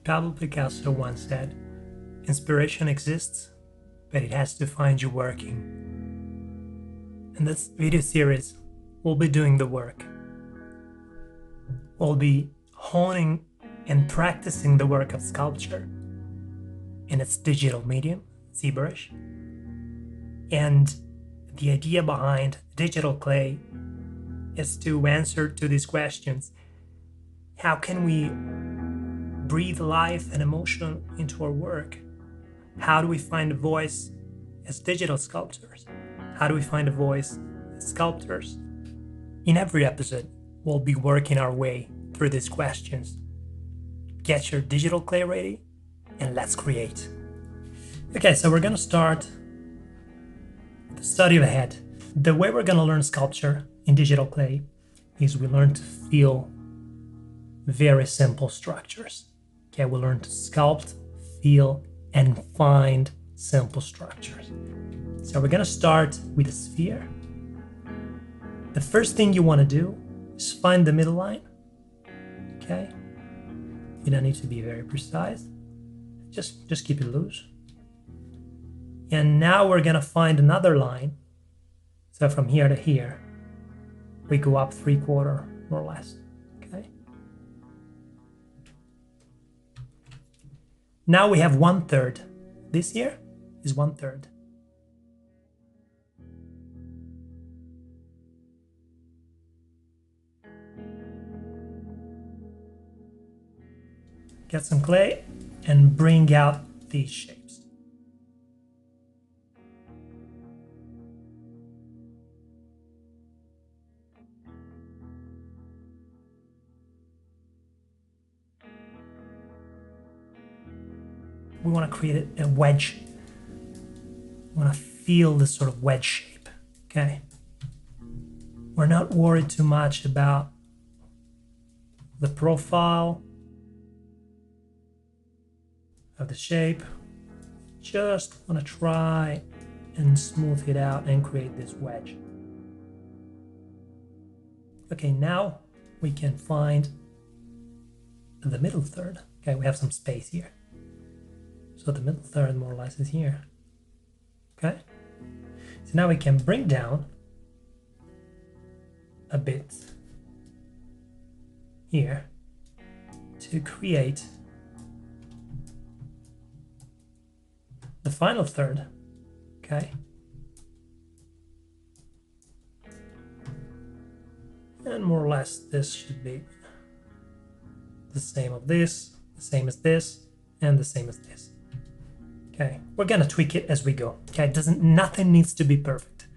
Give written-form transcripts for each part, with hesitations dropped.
Pablo Picasso once said, "Inspiration exists, but it has to find you working." In this video series, we'll be doing the work. We'll be honing and practicing the work of sculpture in its digital medium, Zbrush. And the idea behind digital clay is to answer to these questions. How can we breathe life and emotion into our work? How do we find a voice as digital sculptors? How do we find a voice as sculptors? In every episode, we'll be working our way through these questions. Get your digital clay ready and let's create. Okay, so we're gonna start the study of the head. The way we're gonna learn sculpture in digital clay is we learn to feel very simple structures. Okay, we learn to sculpt, feel, and find simple structures. So we're gonna start with a sphere. The first thing you wanna do is find the middle line. Okay, you don't need to be very precise. Just keep it loose. And now we're gonna find another line. So from here to here, we go up 3/4 more or less. Okay. Now we have 1/3. This here is 1/3. Get some clay and bring out these shapes. We want to create a wedge. We want to feel this sort of wedge shape, okay? We're not worried too much about the profile of the shape. Just want to try and smooth it out and create this wedge. Okay, now we can find the middle third. Okay, we have some space here. So the middle third more or less is here. Okay? So now we can bring down a bit here to create the final third. Okay? And more or less this should be the same of this, the same as this, and the same as this. Okay, we're gonna tweak it as we go. Okay, nothing needs to be perfect.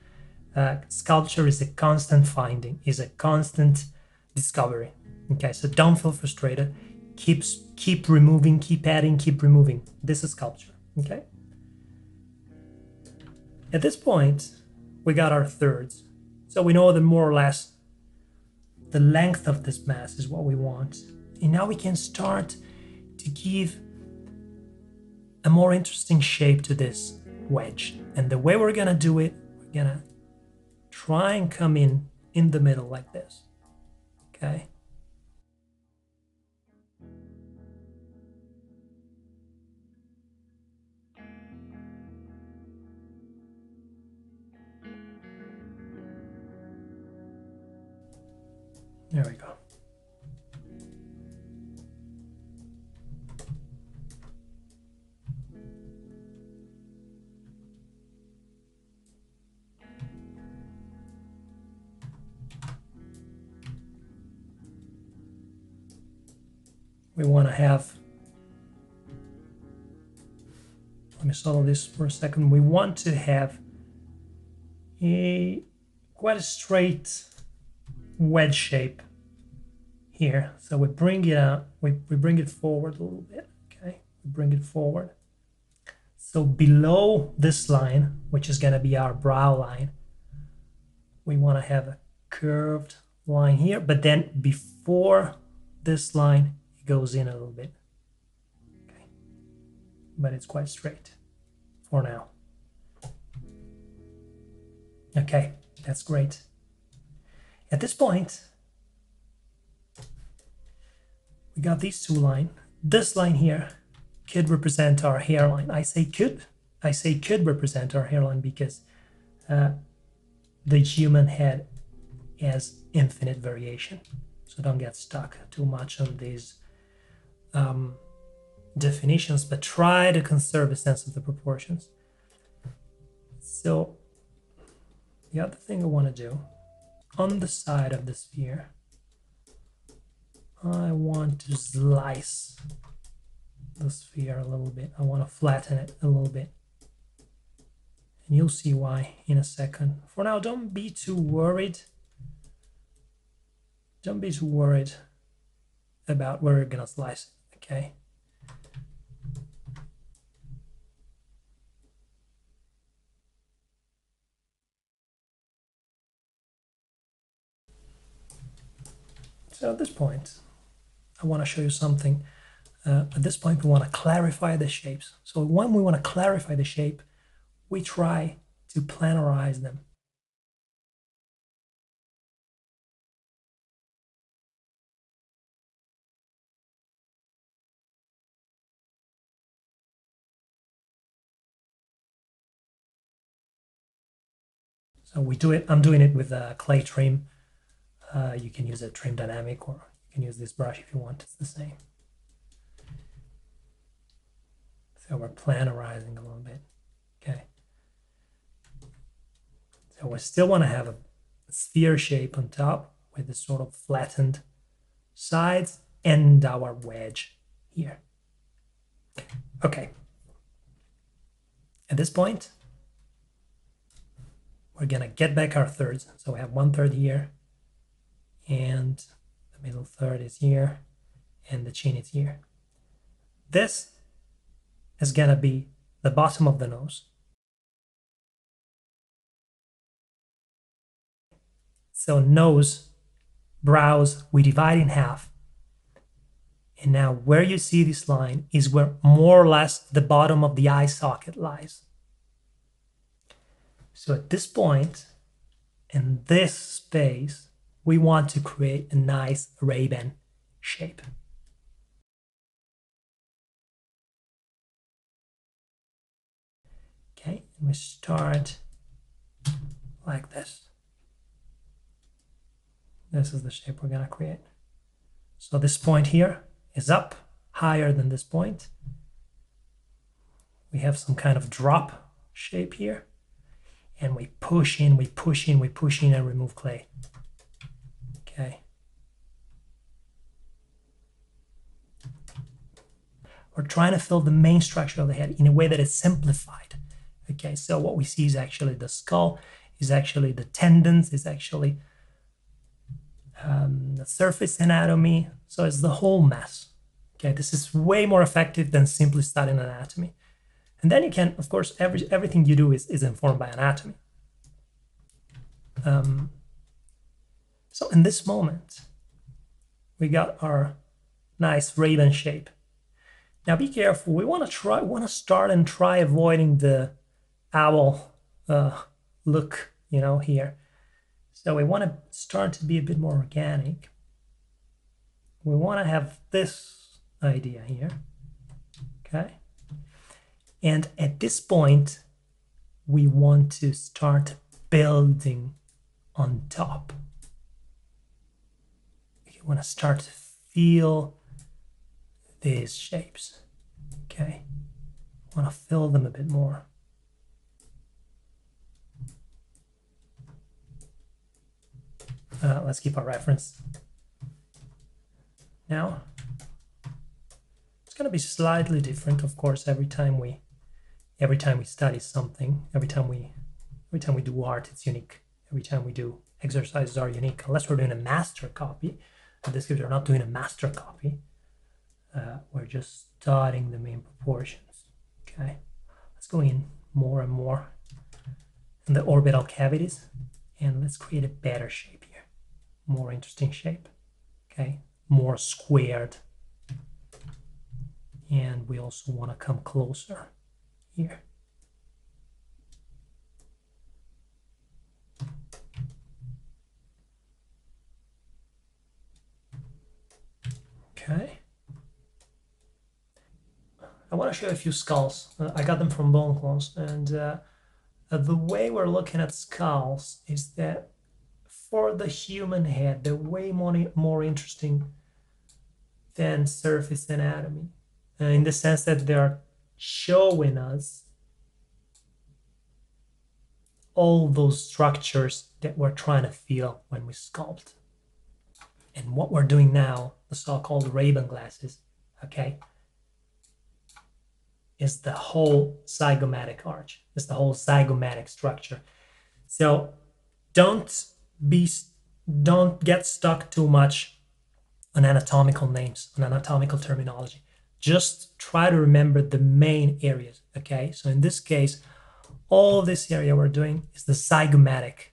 Sculpture is a constant finding, is a constant discovery. Okay, so don't feel frustrated. Keep removing, keep adding, keep removing. This is sculpture. Okay. At this point, we got our thirds. So we know that more or less the length of this mass is what we want. And now we can start to give a more interesting shape to this wedge. And the way we're gonna do it, we're gonna try and come in the middle like this. Okay. There we go. We want to have, let me solve this for a second. We want to have quite a straight wedge shape here. So we bring it out, we bring it forward a little bit, okay? We bring it forward. So below this line, which is going to be our brow line, we want to have a curved line here, but then before this line, it goes in a little bit. Okay. But it's quite straight for now. Okay, that's great. At this point, we got these two lines, this line here could represent our hairline. I say could represent our hairline because the human head has infinite variation. So don't get stuck too much on these definitions, but try to conserve a sense of the proportions. So the other thing I want to do, on the side of the sphere, I want to slice the sphere a little bit. I want to flatten it a little bit. And you'll see why in a second. For now, don't be too worried. Don't be too worried about where you're going to slice it, okay? So at this point, I want to show you something. At this point, we want to clarify the shapes. So when we want to clarify the shape, we try to planarize them. So we do it. I'm doing it with a clay trim. You can use a trim dynamic, or you can use this brush if you want. It's the same. So we're planarizing a little bit. Okay. So we still want to have a sphere shape on top with this sort of flattened sides and our wedge here. Okay. At this point, we're gonna get back our thirds. So we have 1/3 here, and the middle third is here, and the chin is here. This is gonna be the bottom of the nose. So nose, brows, we divide in half. And now where you see this line is where more or less the bottom of the eye socket lies. So at this point, in this space, we want to create a nice Ray-Ban shape. Okay, and we start like this. This is the shape we're gonna create. So this point here is up higher than this point. We have some kind of drop shape here. And we push in, we push in, we push in, and remove clay. Okay. We're trying to fill the main structure of the head in a way that is simplified. Okay, so what we see is actually the skull, is actually the tendons, is actually the surface anatomy. So it's the whole mess. Okay, this is way more effective than simply studying anatomy. And then you can, of course, everything you do is informed by anatomy. So in this moment, we got our nice Ray-Ban shape. Now be careful. We want to start and try avoiding the owl look, you know, here. So we want to start to be a bit more organic. We want to have this idea here. Okay. And at this point, we want to start building on top. You want to start to feel these shapes. Okay. Want to fill them a bit more. Let's keep our reference. Now, it's going to be slightly different, of course, every time we study something, every time we do art, it's unique. Every time we do exercises are unique, unless we're doing a master copy. In this case, we're not doing a master copy. We're just studying the main proportions. Okay, let's go in more and more in the orbital cavities, and let's create a better shape here, more interesting shape. Okay, more squared, and we also want to come closer here. Okay. I want to show you a few skulls. I got them from Bone Clones, and the way we're looking at skulls is that for the human head, they're way more interesting than surface anatomy, in the sense that they're showing us all those structures that we're trying to feel when we sculpt. And what we're doing now, the so-called Ray-Ban glasses, okay, is the whole zygomatic arch, is the whole zygomatic structure. So don't get stuck too much on anatomical names, on anatomical terminology. Just try to remember the main areas, okay? So in this case, all this area we're doing is the zygomatic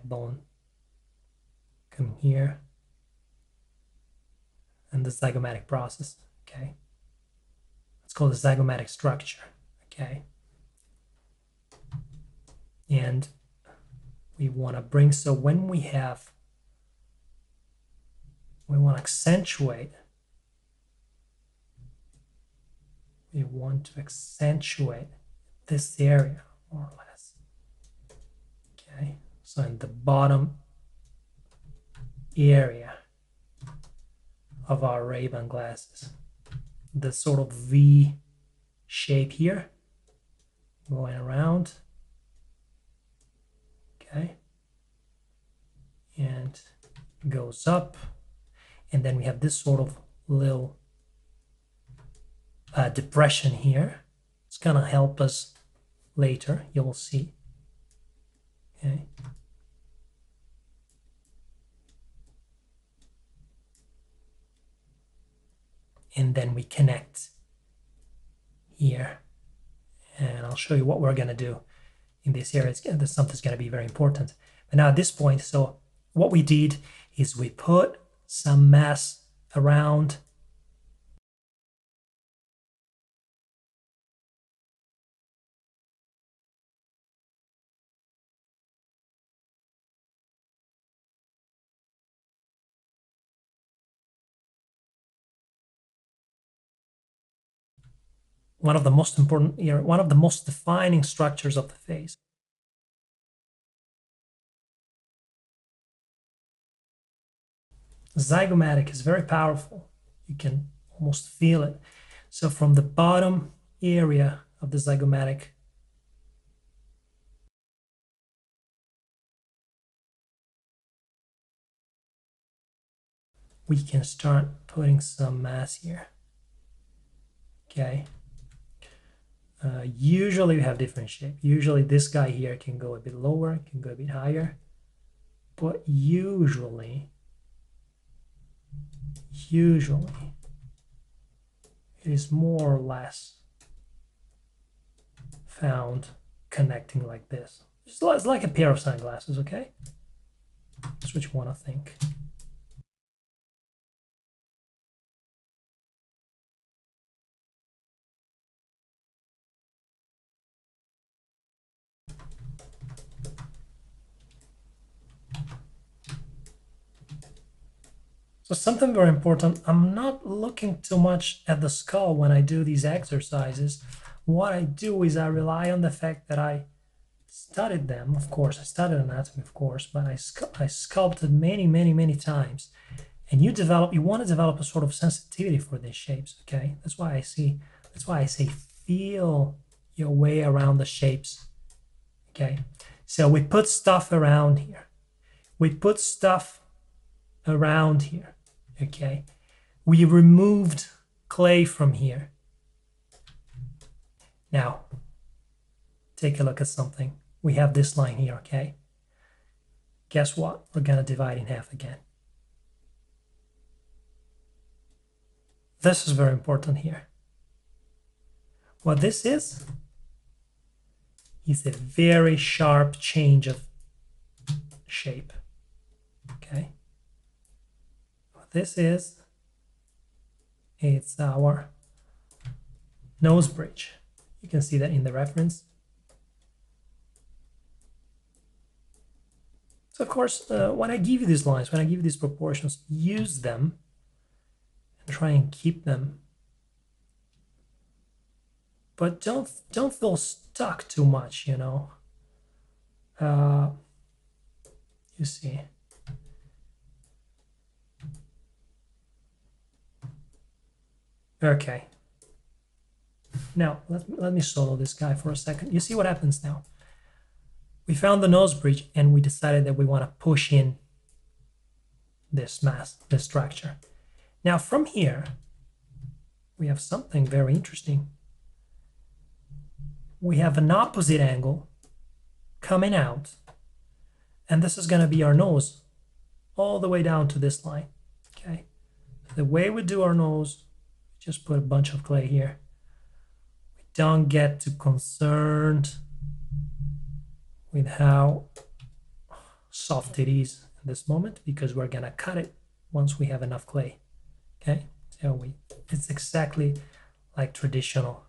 bone. Come here, and the zygomatic process, okay? It's called the zygomatic structure, okay? And we want to bring, so when we want to accentuate, we want to accentuate this area more or less, okay? So in the bottom area of our Ray-Ban glasses, the sort of V shape here, going around, okay, and goes up, and then we have this sort of little depression here. It's gonna help us later, you'll see, okay. And then we connect here, and I'll show you what we're gonna do in this area. Something's gonna be very important. But now at this point, so what we did is we put some mass around one of the most important, one of the most defining structures of the face. Zygomatic is very powerful. You can almost feel it. So from the bottom area of the zygomatic, we can start putting some mass here, okay. Usually we have different shape. Usually this guy here can go a bit lower, can go a bit higher, but usually it is more or less found connecting like this. It's like a pair of sunglasses, okay? That's what you want to think. So something very important, I'm not looking too much at the skull when I do these exercises. What I do is I rely on the fact that I studied them, of course. I studied anatomy, of course, but I sculpted many times. And you want to develop a sort of sensitivity for these shapes, okay? That's why I say feel your way around the shapes, okay? So we put stuff around here. We put stuff around here, okay. We removed clay from here. Now take a look at something. We have this line here, okay. Guess what? We're gonna divide in half again. This is very important here. What this is a very sharp change of shape, okay. This is, it's our nose bridge. You can see that in the reference. So of course, when I give you these lines, when I give you these proportions, use them and try and keep them but don't feel stuck too much, you know. You see. Okay. Now, let me solo this guy for a second. You see what happens now? We found the nose bridge and we decided that we want to push in this mass, this structure. Now from here, we have something very interesting. We have an opposite angle coming out, and this is going to be our nose all the way down to this line. Okay. The way we do our nose, just put a bunch of clay here. We don't get too concerned with how soft it is at this moment, because we're gonna cut it once we have enough clay. Okay, so it's exactly like traditional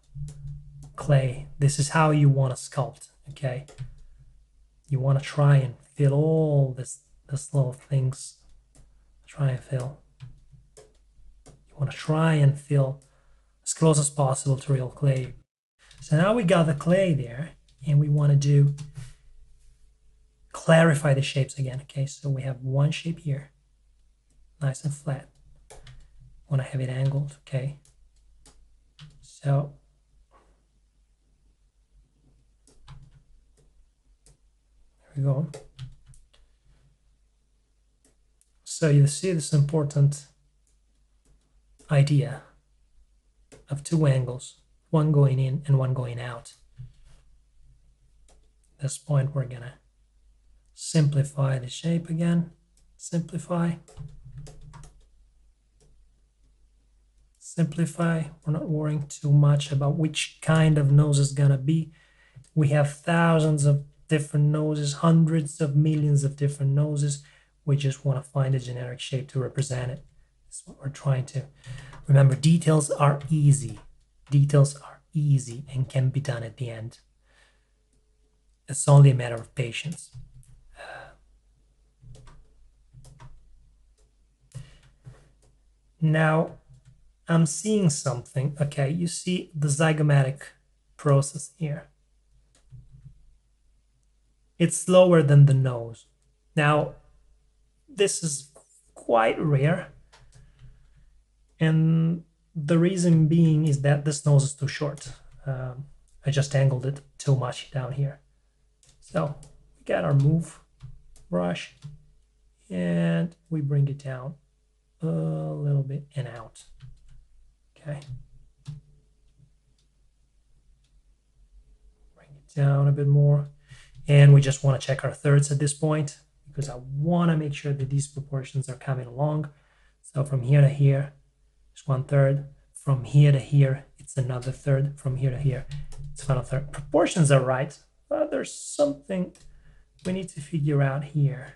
clay. This is how you want to sculpt. Okay, you want to try and fill all this little things. Try and fill. You want to try and fill as close as possible to real clay. So now we got the clay there, and we want to clarify the shapes again. Okay, so we have one shape here, nice and flat. Want to have it angled. Okay, so there we go. So you see this important idea of two angles, one going in and one going out. At this point, we're gonna simplify the shape again. Simplify. Simplify. We're not worrying too much about which kind of nose is gonna be. We have thousands of different noses, hundreds of millions of different noses. We just want to find a generic shape to represent it. That's what we're trying to. Remember, details are easy. Details are easy and can be done at the end. It's only a matter of patience. Now, I'm seeing something. Okay, you see the zygomatic process here. It's slower than the nose. Now, this is quite rare. And the reason being is that this nose is too short. I just angled it too much down here. So we got our move brush and we bring it down a little bit and out. Okay. Bring it down a bit more. And we just want to check our thirds at this point, because I want to make sure that these proportions are coming along. So from here to here, it's 1/3. From here to here, it's another third. From here to here, it's another third. Proportions are right, but there's something we need to figure out here.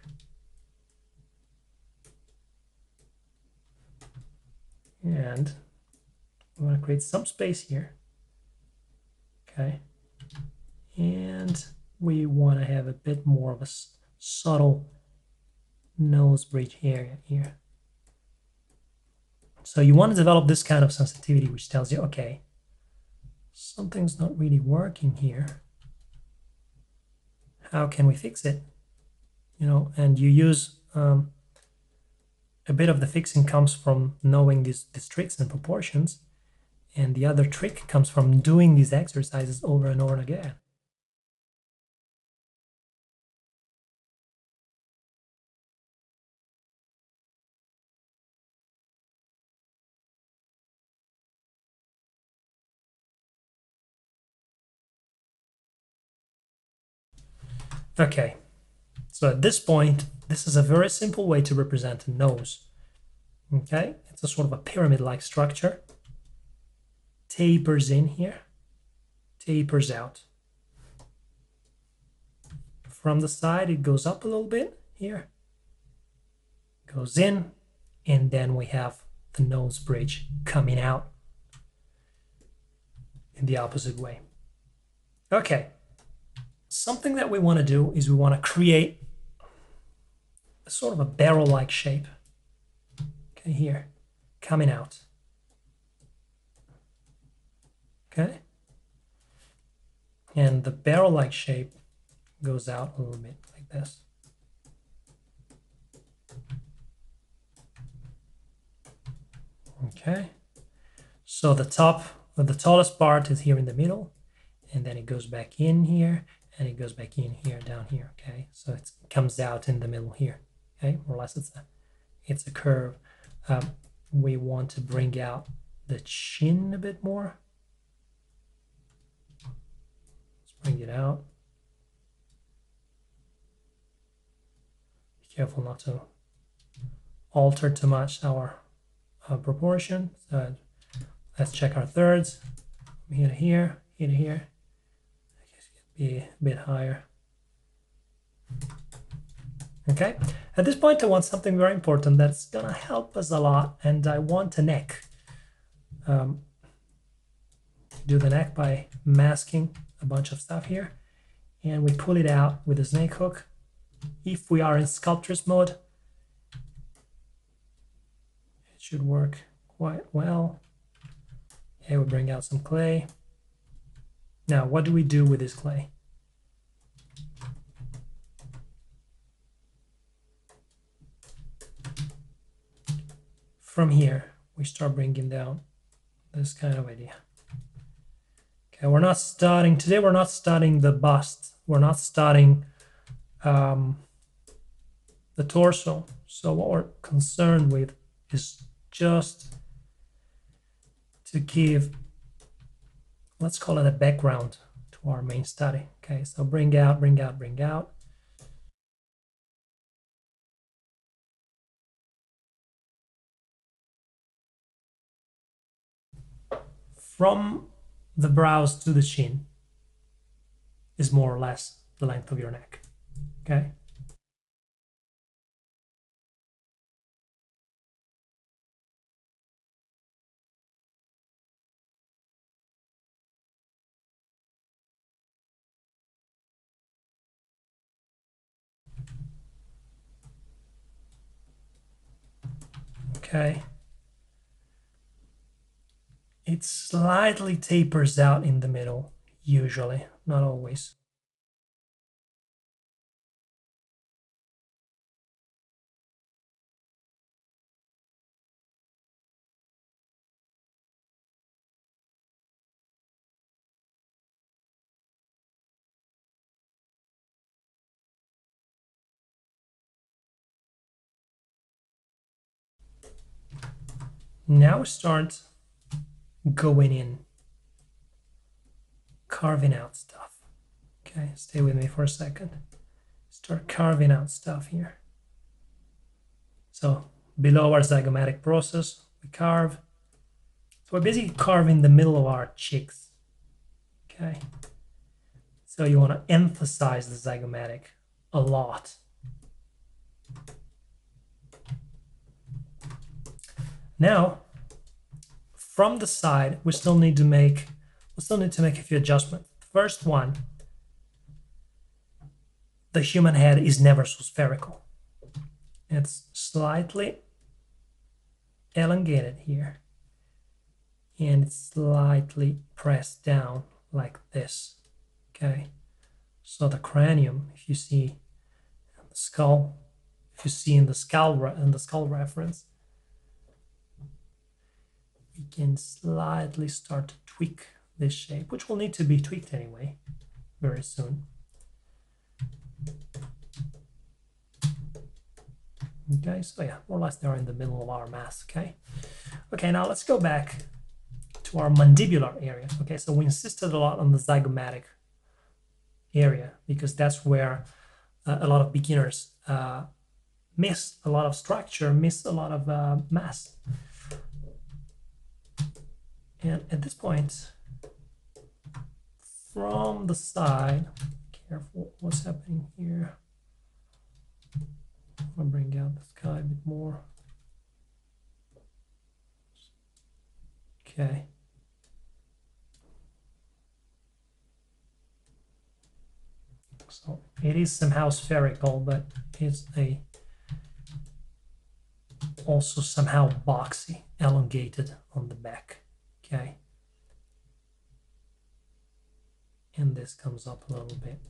And we want to create some space here. Okay. And we want to have a bit more of a subtle nose bridge area here. So you want to develop this kind of sensitivity, which tells you, okay, something's not really working here. How can we fix it? You know, and you use a bit of the fixing comes from knowing these tricks and proportions, and the other trick comes from doing these exercises over and over again. Okay, so at this point, this is a very simple way to represent a nose. Okay, it's a sort of a pyramid-like structure. Tapers in here, tapers out. From the side, it goes up a little bit here, goes in, and then we have the nose bridge coming out in the opposite way. Okay. Something that we want to do is we want to create a sort of a barrel-like shape. Okay, here, coming out. Okay, and the barrel-like shape goes out a little bit like this. Okay, so the tallest part is here in the middle, and then it goes back in here, and it goes back in here, down here. Okay, so it comes out in the middle here. Okay, more or less it's a curve. We want to bring out the chin a bit more. Let's bring it out. Be careful not to alter too much our proportion. So let's check our thirds. Here to here, here to here. I guess it could be a bit higher. Okay, at this point I want something very important that's gonna help us a lot, and I want a neck. Do the neck by masking a bunch of stuff here, and we pull it out with a snake hook. If we are in sculptor's mode, it should work quite well. Okay, we bring out some clay. Now, what do we do with this clay? From here, we start bringing down this kind of idea. Okay, we're not starting, today we're not starting the bust. We're not starting the torso. So what we're concerned with is just to give, let's call it a background to our main study. Okay, so bring out, bring out, bring out. From the brows to the chin is more or less the length of your neck. Okay. Okay. It slightly tapers out in the middle, usually, not always. Now start going in, carving out stuff. Okay, stay with me for a second. Start carving out stuff here. So below our zygomatic process, we carve. So we're basically carving the middle of our cheeks. Okay. So you want to emphasize the zygomatic a lot. Now, from the side, we still need to make a few adjustments. First one, the human head is never so spherical. It's slightly elongated here, and it's slightly pressed down like this. Okay, so the cranium, if you see the skull, if you see in the skull reference, we can slightly start to tweak this shape, which will need to be tweaked anyway very soon. Okay, so yeah, more or less they're in the middle of our mask. Okay, now let's go back to our mandibular area. Okay, so we insisted a lot on the zygomatic area because that's where a lot of beginners miss a lot of structure, miss a lot of mass. And at this point, from the side, careful what's happening here. I'll bring out the sky a bit more. Okay. So it is somehow spherical, but it's also somehow boxy, elongated on the back. Okay. and this comes up a little bit.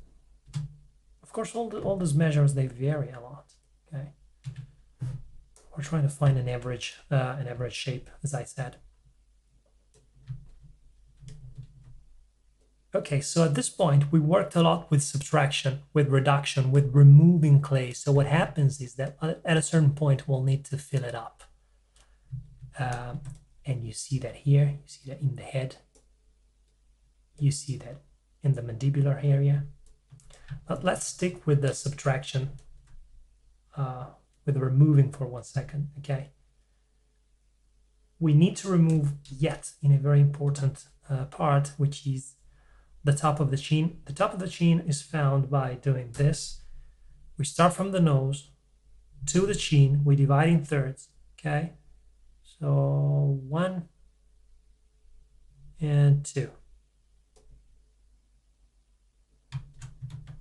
Of course, all these measures, they vary a lot. Okay, we're trying to find an average shape, as I said. Okay, so at this point, we worked a lot with subtraction, with reduction, with removing clay. So what happens is that at a certain point, we'll need to fill it up. And you see that here, you see that in the head, you see that in the mandibular area. But let's stick with the subtraction, with the removing for 1 second, okay? We need to remove yet in a very important part, which is the top of the chin. The top of the chin is found by doing this. We start from the nose to the chin, we divide in thirds, okay? So 1 and 2.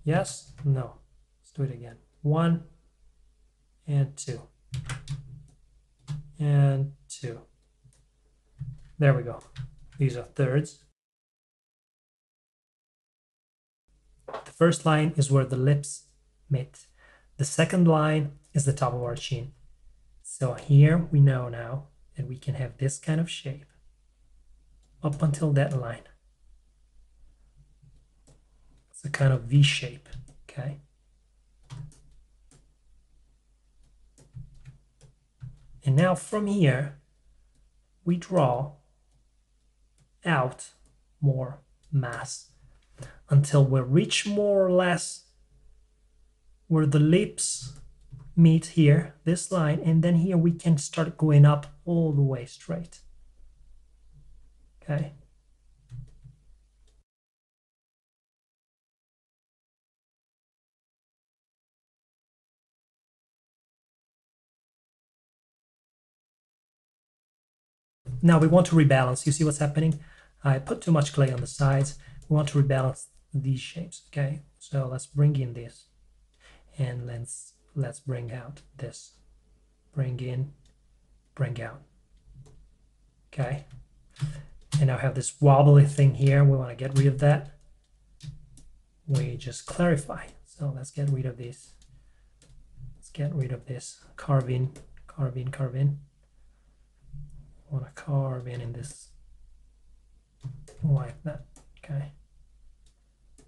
Yes? No. Let's do it again. 1 and 2. And 2. There we go. These are thirds. The first line is where the lips meet. The second line is the top of our chin. So here we know now that we can have this kind of shape up until that line. It's a kind of V shape, okay? And now from here, we draw out more mass until we reach more or less where the lips meet here, this line, and then here we can start going up all the way straight. Okay. Now we want to rebalance. You see what's happening? I put too much clay on the sides. We want to rebalance these shapes. Okay, so let's bring in this, and let's bring out this. Bring in, bring out. Okay, and now I have this wobbly thing here. We want to get rid of that. We just clarify. So let's get rid of this. Let's get rid of this. Carve in, carve in, carve in. I want to carve in this like that. Okay.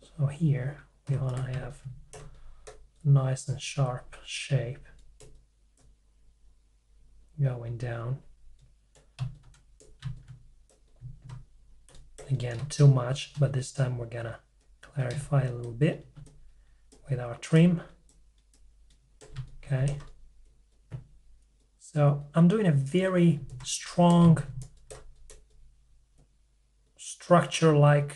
So here we want to have a nice and sharp shape going down. Again, too much, but this time we're gonna clarify a little bit with our trim. Okay. So I'm doing a very strong structure-like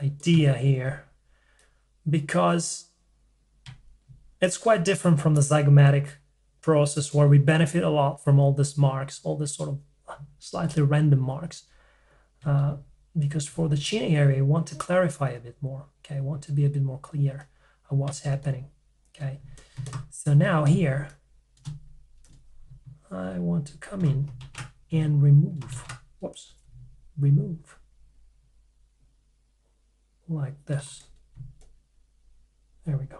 idea here because it's quite different from the zygomatic process where we benefit a lot from all these marks, all this sort of slightly random marks. Because for the chin area, I want to clarify a bit more. Okay, I want to be a bit more clear on what's happening. Okay, so now here, I want to come in and remove. Whoops, remove like this. There we go.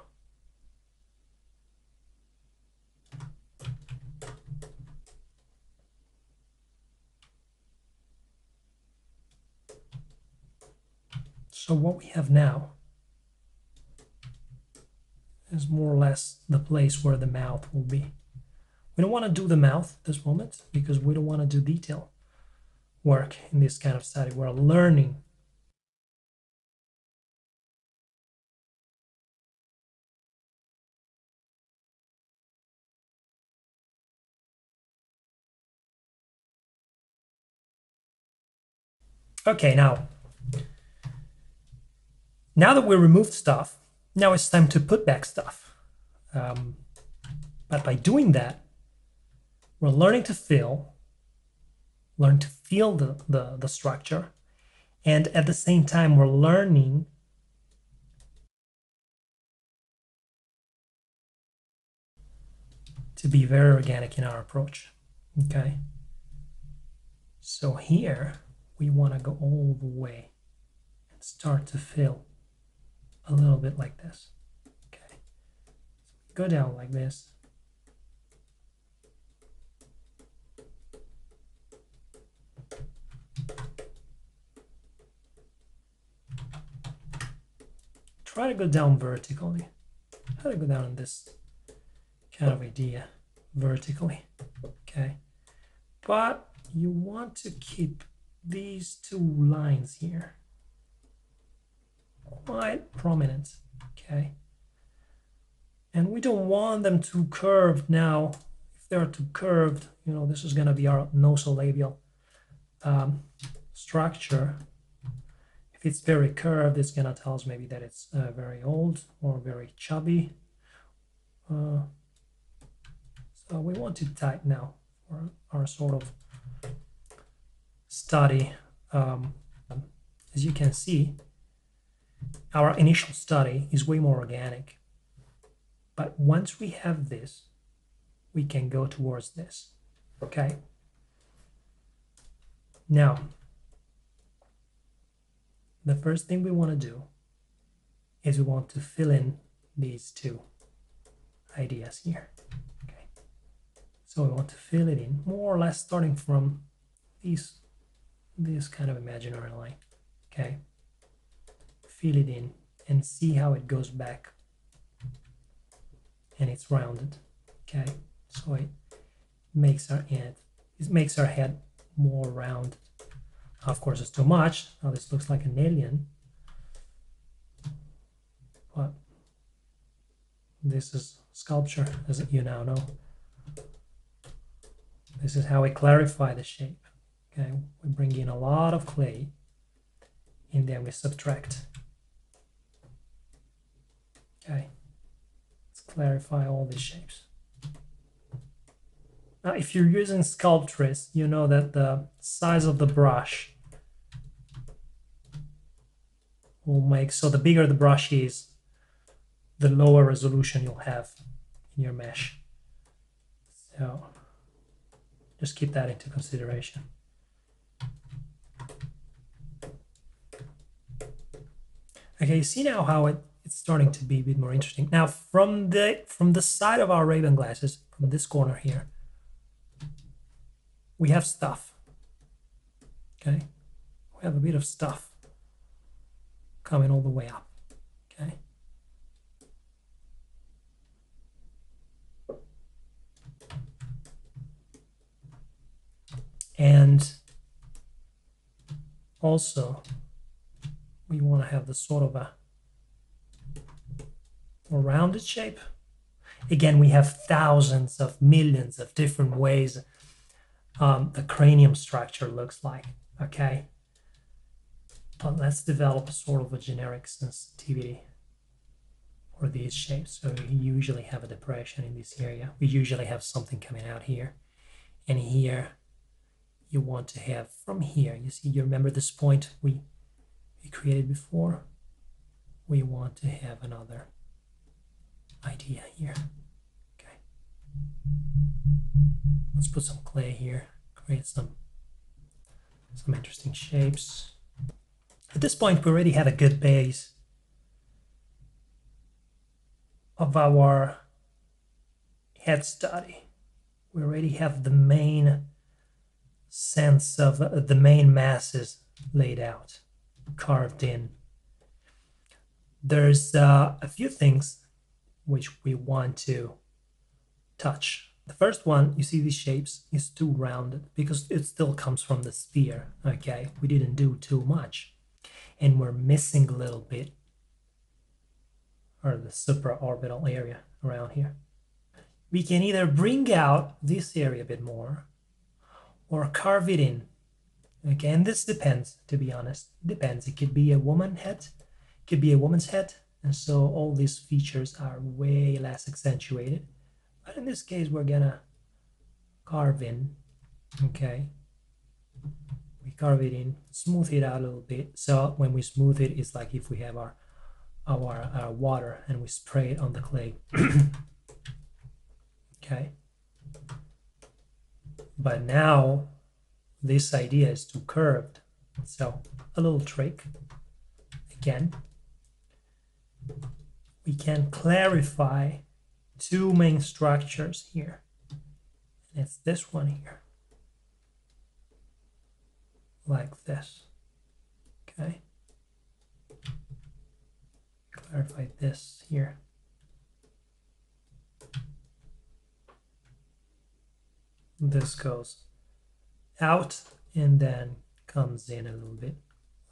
So what we have now is more or less the place where the mouth will be. We don't want to do the mouth at this moment because we don't want to do detail work in this kind of study. We're learning. Okay, now that we removed stuff, now it's time to put back stuff. But by doing that, we're learning to feel the structure, and at the same time we're learning to be very organic in our approach. Okay, So here we want to go all the way and start to fill a little bit like this. Okay, so go down like this. Try to go down vertically. Try to go down in this kind of idea vertically. Okay, but you want to keep these two lines here quite prominent. Okay, and we don't want them too curved now. If they're too curved, you know, this is going to be our nasolabial structure. If it's very curved, it's going to tell us maybe that it's very old or very chubby. So we want to tighten now for our sort of study. As you can see, our initial study is way more organic. But once we have this, we can go towards this. Okay? Now, the first thing we want to do is we want to fill in these two ideas here. Okay, so we want to fill it in more or less starting from this kind of imaginary line. Okay, fill it in and see how it goes back, and it's rounded. Okay, so it makes our head more rounded. Of course, it's too much. Now this looks like an alien. But this is sculpture, as you now know. This is how we clarify the shape. Okay, we bring in a lot of clay, and then we subtract. Okay, let's clarify all these shapes. Now, if you're using Sculptress, you know that the size of the brush will make, so the bigger the brush is, the lower resolution you'll have in your mesh. So just keep that into consideration. Okay, you see now how it's starting to be a bit more interesting. Now from the side of our Ray-Ban glasses, from this corner here, we have stuff. Okay, we have a bit of stuff coming all the way up. Okay, and also we want to have the sort of a more rounded shape. Again, we have thousands of millions of different ways the cranium structure looks like. Okay, but let's develop a sort of a generic sensitivity for these shapes. So you usually have a depression in this area. We usually have something coming out here, and here you want to have from here. You see, you remember this point we created before? We want to have another idea here. Okay, let's put some clay here, create some interesting shapes. At this point, we already have a good base of our head study. We already have the main sense of the main masses laid out, carved in. There's a few things which we want to touch. The first one, you see these shapes, is too rounded because it still comes from the sphere. Okay, we didn't do too much, and we're missing a little bit, or the supraorbital area around here. We can either bring out this area a bit more or carve it in. Okay, and this depends, to be honest. It depends. It could be a woman's head, it could be a woman's head, and so all these features are way less accentuated. But in this case, we're gonna carve in. Okay, we carve it in, smooth it out a little bit. So when we smooth it, it's like if we have our water and we spray it on the clay. Okay, but now this idea is too curved. So a little trick. Again, we can clarify two main structures here. And it's this one here. Like this. Okay. Clarify this here. This goes out and then comes in a little bit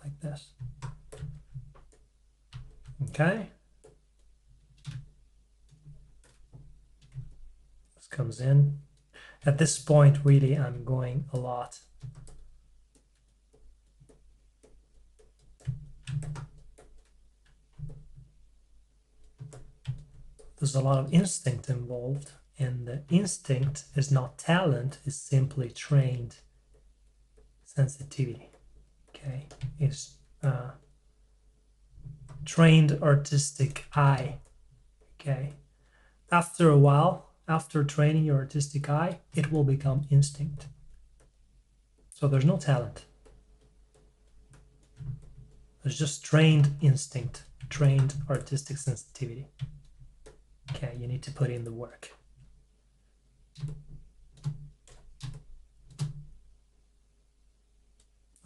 like this. Okay. This comes in. At this point, really, I'm going a lot. There's a lot of instinct involved, and the instinct is not talent, it's simply trained sensitivity. Okay, it's trained artistic eye. Okay, after a while, after training your artistic eye, it will become instinct. So there's no talent. There's just trained instinct, trained artistic sensitivity. Okay, you need to put in the work.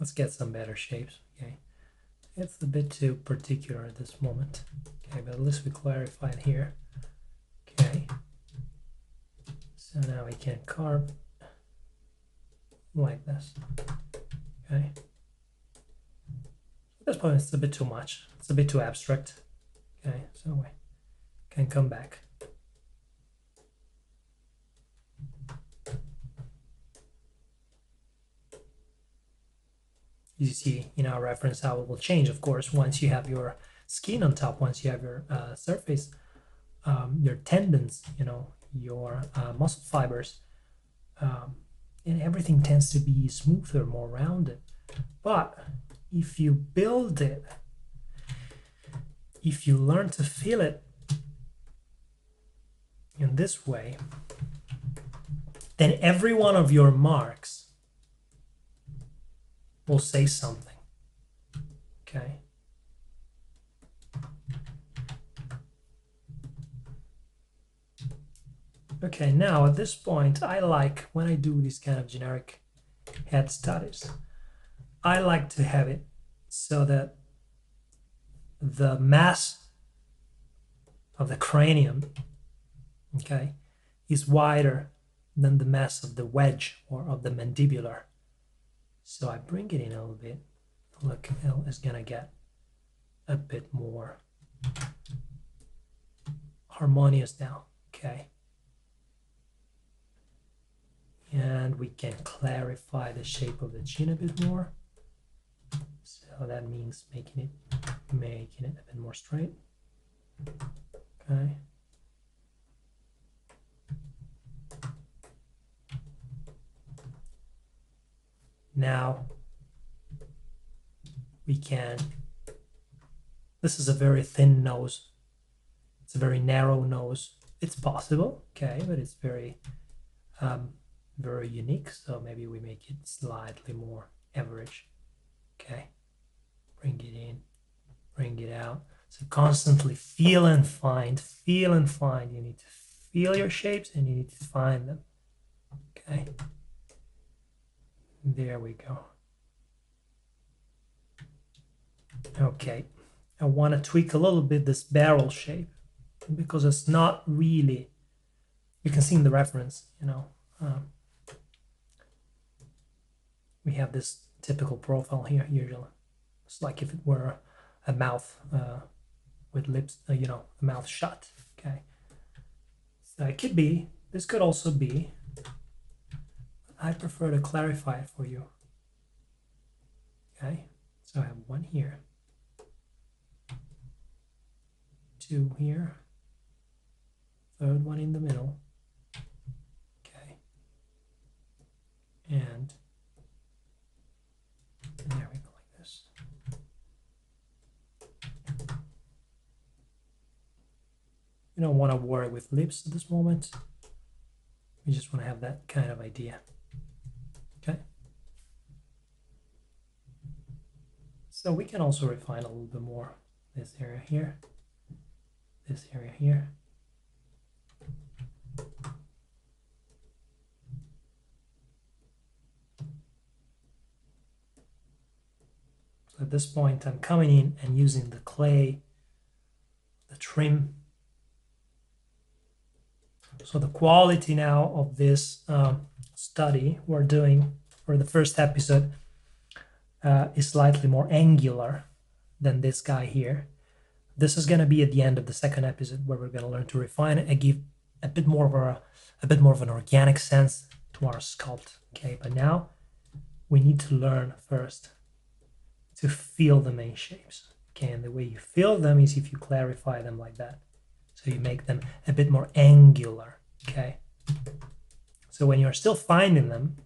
Let's get some better shapes. Okay, it's a bit too particular at this moment. Okay, but at least we clarified here. Okay, so now we can carve like this. Okay, at this point it's a bit too much. It's a bit too abstract. Okay, so we can come back. You see in our reference how it will change, of course, once you have your skin on top, once you have your surface, your tendons, you know, your muscle fibers, and everything tends to be smoother, more rounded. But if you build it, if you learn to feel it in this way, then every one of your marks will say something. Okay. Okay, now at this point, I like, when I do these kind of generic head studies, I like to have it so that the mass of the cranium, okay, is wider than the mass of the wedge or of the mandibular. So I bring it in a little bit. Look, it's gonna get a bit more harmonious now. Okay. And we can clarify the shape of the chin a bit more. So that means making it a bit more straight. Okay. Now we can, this is a very thin nose. It's a very narrow nose. It's possible, okay, but it's very, very unique. So maybe we make it slightly more average. Okay, bring it in, bring it out. So constantly feel and find, feel and find. You need to feel your shapes and you need to find them. Okay. There we go. Okay, I want to tweak a little bit this barrel shape because it's not really, you can see in the reference, you know, we have this typical profile here usually. It's like if it were a mouth with lips, you know, a mouth shut. Okay, so it could be, this could also be, I prefer to clarify it for you. Okay, so I have one here, two here, third one in the middle. Okay, and there we go, like this. You don't want to work with lips at this moment. We just want to have that kind of idea. Okay. So we can also refine a little bit more this area here, this area here. So at this point, I'm coming in and using the clay, the trim. So the quality now of this study we're doing for the first episode is slightly more angular than this guy here. This is going to be at the end of the second episode where we're going to learn to refine it and give a bit more of an organic sense to our sculpt. Okay, but now we need to learn first to feel the main shapes. Okay, and the way you feel them is if you clarify them like that. So you make them a bit more angular. Okay. So when you're still finding them,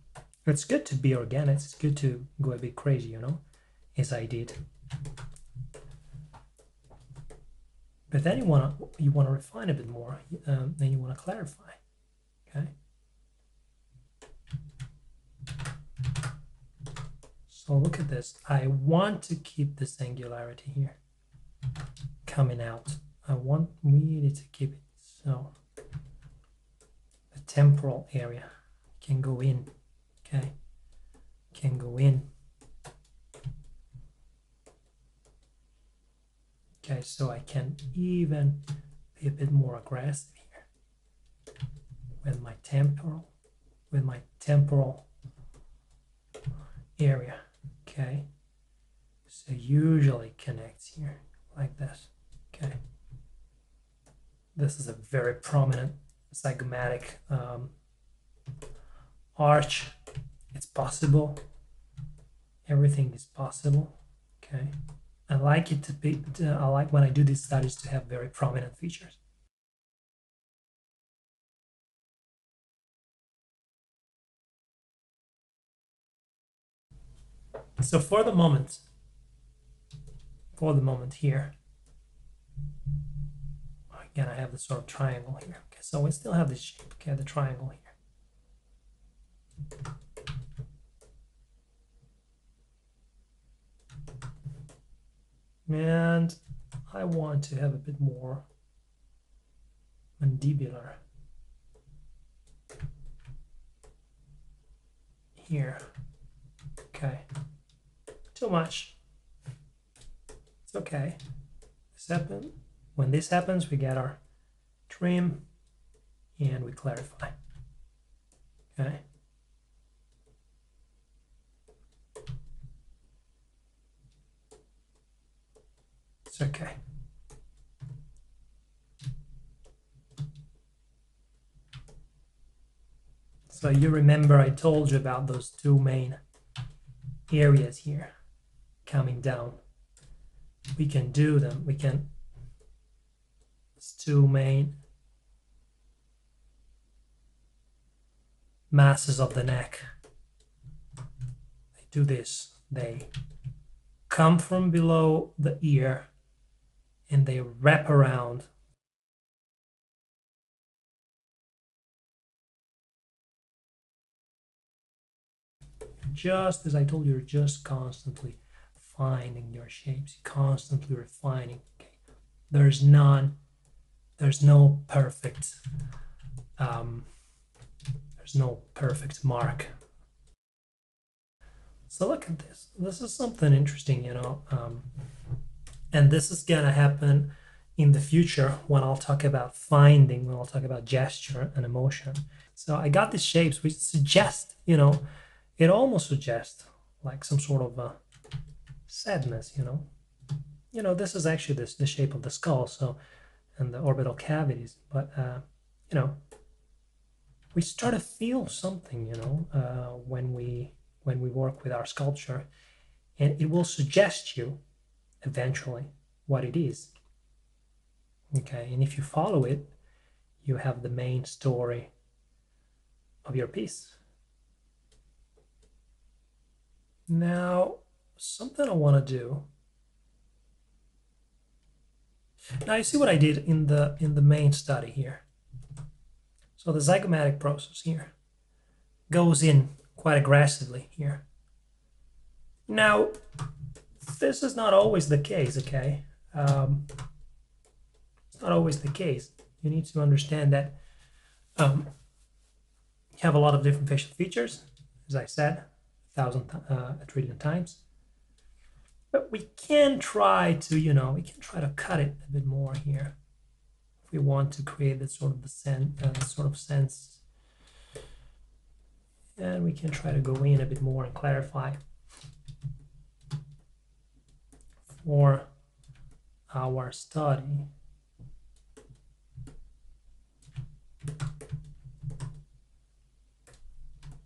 it's good to be organic. It's good to go a bit crazy, you know, as I did. But then you want to refine a bit more. Then you want to clarify. Okay. So look at this. I want to keep this angularity here coming out. I want really to keep it so the temporal area can go in. Okay, can go in. Okay, so I can even be a bit more aggressive here with my temporal area. Okay, so usually connects here like this. Okay, this is a very prominent zygomatic arch. It's possible. Everything is possible. Okay, I like it to be. I like when I do these studies to have very prominent features. So for the moment here, again, I have this sort of triangle here. Okay, so we still have this shape. Okay, the triangle here. And I want to have a bit more mandibular here. Okay, too much. It's okay. When this happens, we get our trim and we clarify. Okay. It's okay. So you remember I told you about those two main areas here coming down. We can do them. It's two main masses of the neck. They do this. They come from below the ear and they wrap around. Just as I told you, you're just constantly finding your shapes, constantly refining. Okay. There's no perfect mark. So look at this. This is something interesting, you know, and this is gonna happen in the future when I'll talk about finding, when I'll talk about gesture and emotion. So I got these shapes which suggest, you know, it almost suggests like some sort of sadness, you know. You know, this is actually the shape of the skull, so, and the orbital cavities, but you know, we start to feel something, you know, when we work with our sculpture, and it will suggest you eventually what it is. Okay, and if you follow it, you have the main story of your piece. Now, something I want to do. Now you see what I did in the main study here. So the zygomatic process here goes in quite aggressively here. Now, This is not always the case, okay? It's not always the case. You need to understand that you have a lot of different facial features, as I said, a trillion times. But we can try to, we can try to cut it a bit more here if we want to create this sort of sense. And we can try to go in a bit more and clarify for our study.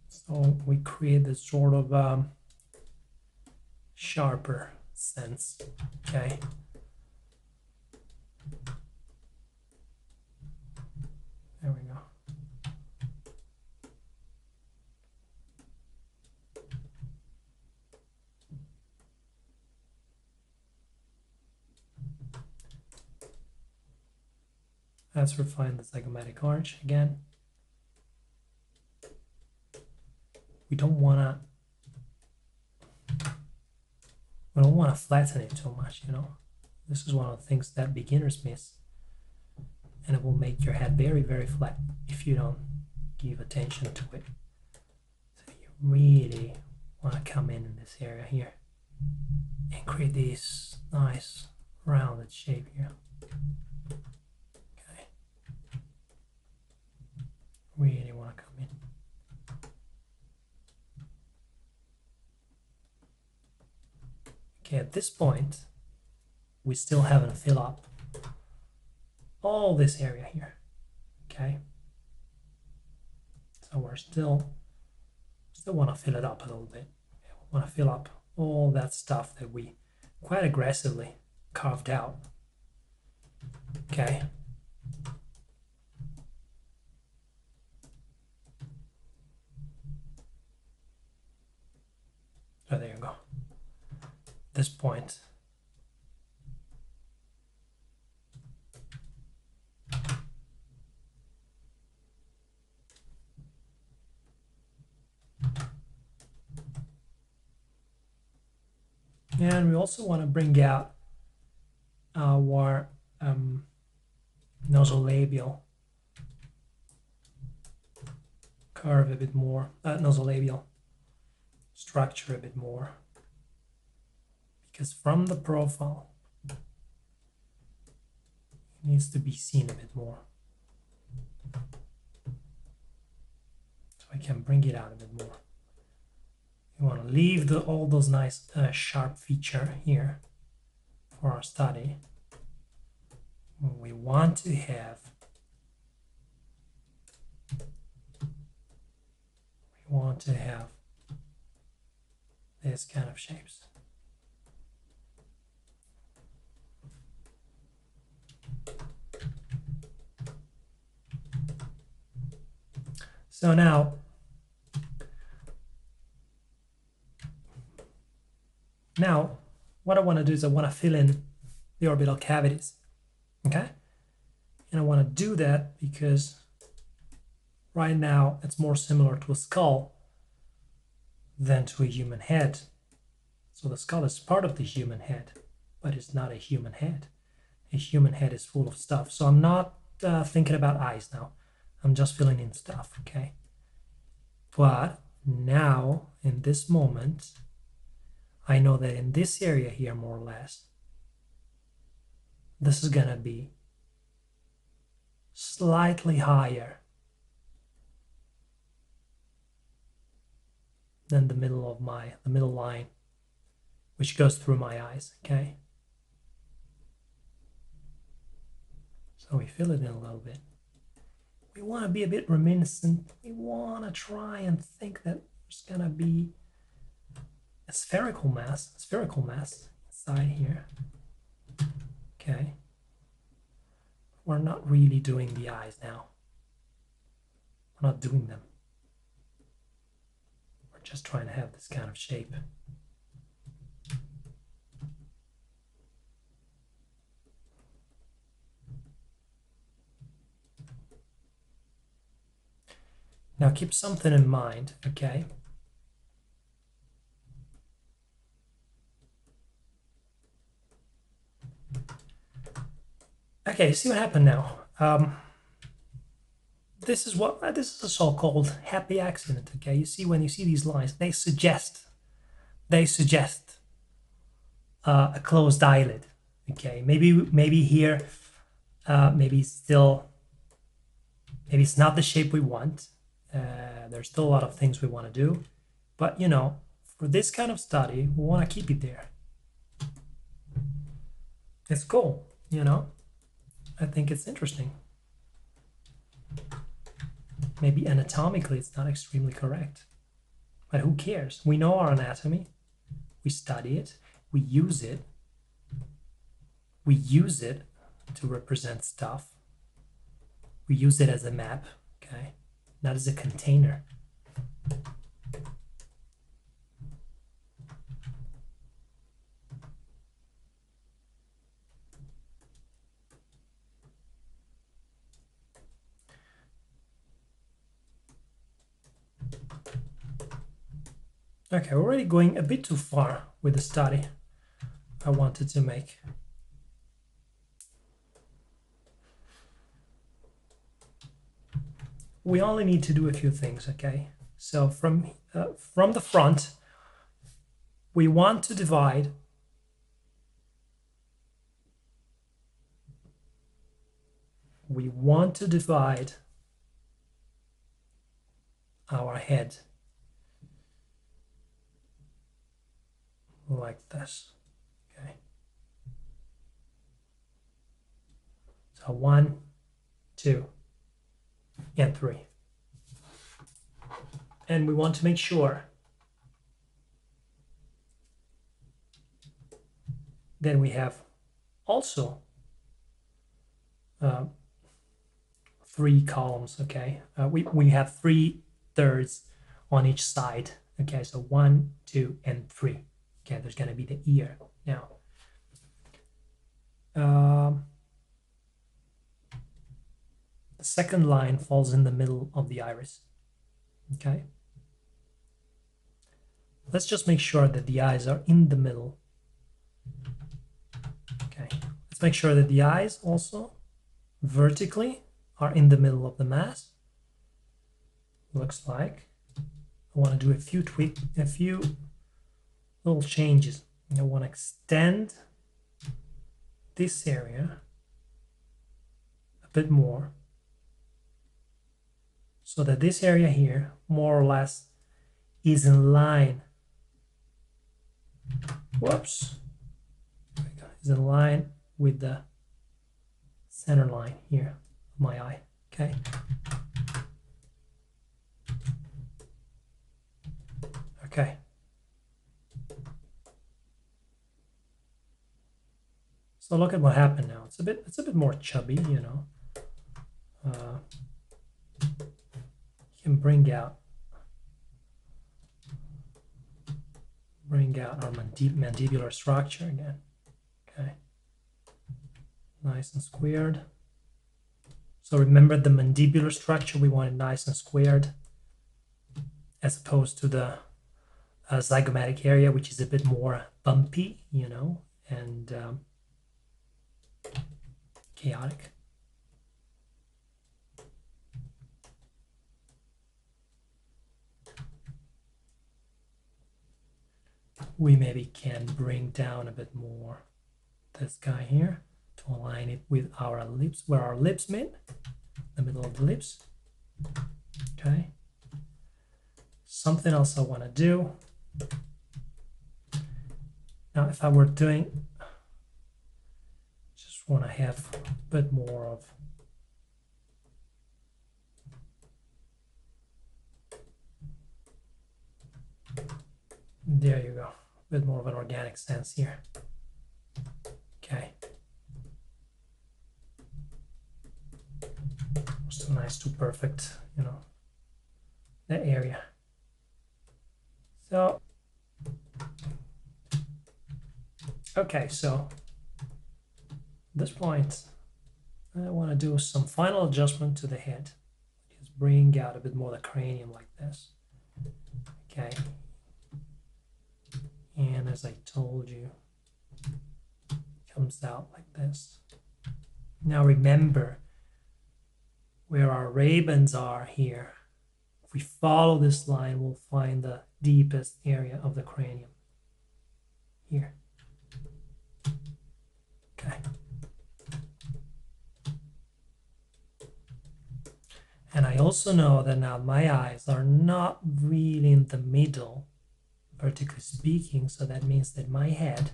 So we create this sort of sharper sense, okay? There we go. Let's refine the zygomatic arch again. We don't want to flatten it too much, This is one of the things that beginners miss, and it will make your head very, very flat if you don't give attention to it. So you really want to come in this area here and create this nice rounded shape here. Okay. Really want to come in. Okay, at this point, we still haven't filled up all this area here, okay? So we're still want to fill it up a little bit. We want to fill up all that stuff that we quite aggressively carved out, okay? So there you go. This point, and we also want to bring out our nasolabial curve a bit more, nasolabial structure a bit more. Because from the profile, it needs to be seen a bit more. So I can bring it out a bit more. We want to leave all those nice sharp feature here for our study. We want to have this kind of shapes. So now, what I want to do is I want to fill in the orbital cavities, okay? And I want to do that because right now it's more similar to a skull than to a human head. So the skull is part of the human head, but it's not a human head. A human head is full of stuff. So I'm not thinking about eyes now. I'm just filling in stuff, okay? But now, in this moment, I know that in this area here, more or less, this is gonna be slightly higher than the middle line, which goes through my eyes, okay? So we fill it in a little bit. We want to be a bit reminiscent. We want to try and think that there's gonna be a spherical mass inside here. Okay. We're not really doing the eyes now. We're not doing them. We're just trying to have this kind of shape. Now keep something in mind, okay? Okay, see what happened now. This is a so-called happy accident. Okay, you see when you see these lines, they suggest a closed eyelid. Okay, maybe here, maybe it's not the shape we want. There's still a lot of things we want to do, but you know, for this kind of study, we want to keep it there. It's cool, you know. I think it's interesting. Maybe anatomically it's not extremely correct, but who cares? We know our anatomy, we study it, we use it to represent stuff. We use it as a map, okay, not as a container. Okay, we're already going a bit too far with the study I wanted to make. We only need to do a few things, okay? So from the front, we want to divide our head like this, okay? So 1, 2, and 3. And we want to make sure that we have also 3 columns, okay? We have 3/3 on each side, okay? So 1, 2, and 3. Okay, there's gonna be the ear now. The second line falls in the middle of the iris, okay? Let's just make sure that the eyes are in the middle. Okay, let's make sure that the eyes also vertically are in the middle of the mask. Looks like I want to do a few little changes. I want to extend this area a bit more so that this area here more or less is in line. Whoops. There we go. Is in line with the center line here of my eye. Okay. Okay. So look at what happened now. It's a bit more chubby, you know. You can bring out our mandibular structure again. Okay. Nice and squared. So remember the mandibular structure, we want it nice and squared as opposed to the zygomatic area, which is a bit more bumpy, you know, and chaotic. We maybe can bring down a bit more this guy here to align it with our lips, where our lips meet, the middle of the lips. Okay. Something else I want to do. Now, if I were doing, just want to have a bit more of there you go, a bit more of an organic sense here. Okay. So nice to perfect, you know, that area. So, okay, so at this point, I want to do some final adjustment to the head. Just bring out a bit more the cranium like this. Okay. And as I told you, it comes out like this. Now remember where our ray bands are here. If we follow this line, we'll find the deepest area of the cranium. Here. Okay. And I also know that now my eyes are not really in the middle, vertically speaking, so that means that my head